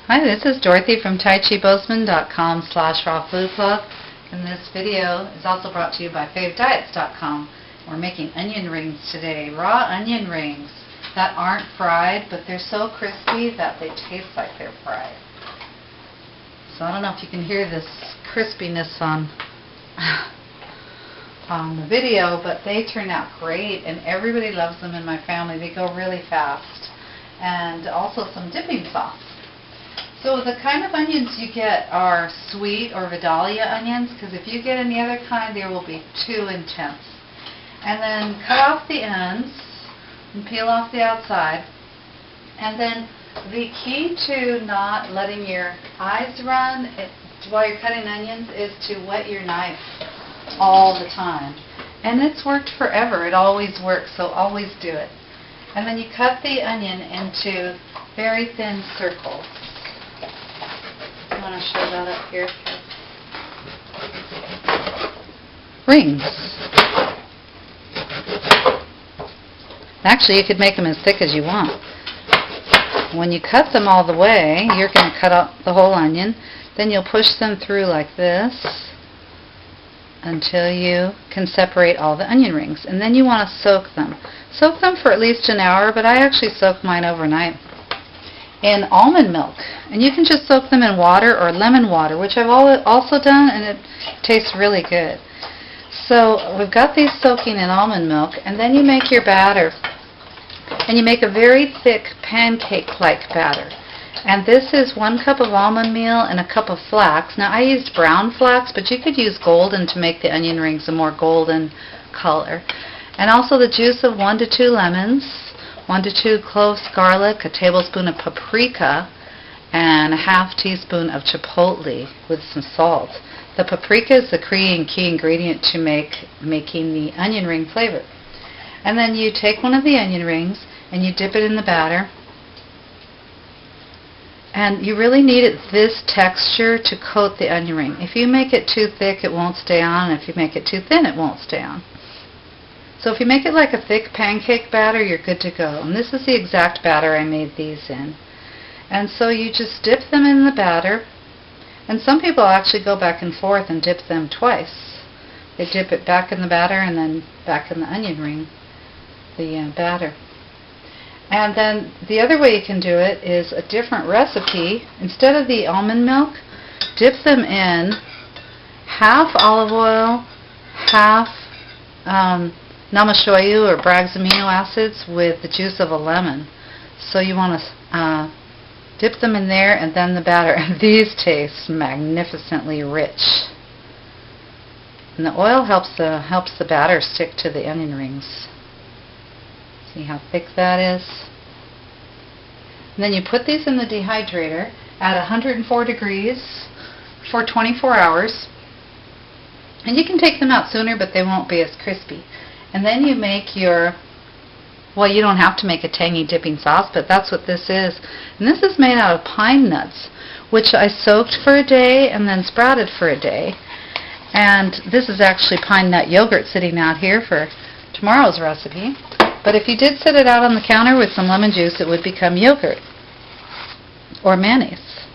Hi, this is Dorothy from TaiChiBozeman.com/rawfoodblog, and this video is also brought to you by FaveDiets.com. We're making onion rings today, raw onion rings that aren't fried, but they're so crispy that they taste like they're fried. So I don't know if you can hear this crispiness on the video, but they turn out great, and everybody loves them in my family. They go really fast, and also some dipping sauce. So the kind of onions you get are sweet or Vidalia onions, because if you get any other kind, they will be too intense. And then cut off the ends and peel off the outside. And then the key to not letting your eyes run while you're cutting onions is to wet your knife all the time. And it's worked forever. It always works, so always do it. And then you cut the onion into very thin circles. I want to show that up here. Rings. Actually, you could make them as thick as you want. When you cut them all the way, you're going to cut out the whole onion. Then you'll push them through like this until you can separate all the onion rings. And then you want to soak them. Soak them for at least an hour, but I actually soak mine overnight in almond milk. And you can just soak them in water or lemon water, which I've also done, and it tastes really good. So we've got these soaking in almond milk, and then you make your batter. And you make a very thick pancake-like batter. And this is 1 cup of almond meal and a cup of flax. Now I used brown flax, but you could use golden to make the onion rings a more golden color. And also the juice of 1 to 2 lemons, 1 to 2 cloves garlic, a tablespoon of paprika, and a ½ teaspoon of chipotle with some salt. The paprika is the key ingredient to making the onion ring flavor. And then you take one of the onion rings and you dip it in the batter. And you really need it this texture to coat the onion ring. If you make it too thick, it won't stay on. And if you make it too thin, it won't stay on. So if you make it like a thick pancake batter, you're good to go. And this is the exact batter I made these in. And so you just dip them in the batter. And some people actually go back and forth and dip them twice. They dip it back in the batter and then back in the onion ring, the batter. And then the other way you can do it is a different recipe. Instead of the almond milk, dip them in half olive oil, half namashoyu or Bragg's amino acids with the juice of a lemon. So you want to dip them in there and then the batter. And these taste magnificently rich. And the oil helps the batter stick to the onion rings. See how thick that is? And then you put these in the dehydrator at 104 degrees for 24 hours. And you can take them out sooner, but they won't be as crispy. And then you make your, well, you don't have to make a tangy dipping sauce, but that's what this is. And this is made out of pine nuts, which I soaked for a day and then sprouted for a day. And this is actually pine nut yogurt sitting out here for tomorrow's recipe. But if you did set it out on the counter with some lemon juice, it would become yogurt or mayonnaise.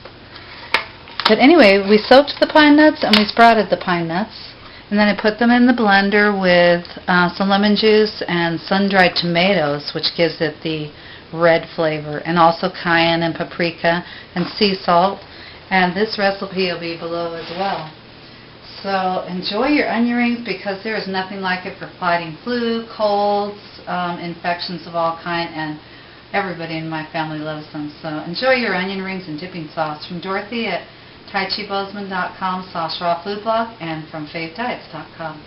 But anyway, we soaked the pine nuts and we sprouted the pine nuts. And then I put them in the blender with some lemon juice and sun-dried tomatoes, which gives it the red flavor, and also cayenne and paprika and sea salt. And this recipe will be below as well. So enjoy your onion rings, because there is nothing like it for fighting flu, colds, infections of all kinds, and everybody in my family loves them. So enjoy your onion rings and dipping sauce. From Dorothy at TaiChiBozeman.com/rawfoodblog and from FaveDiets.com.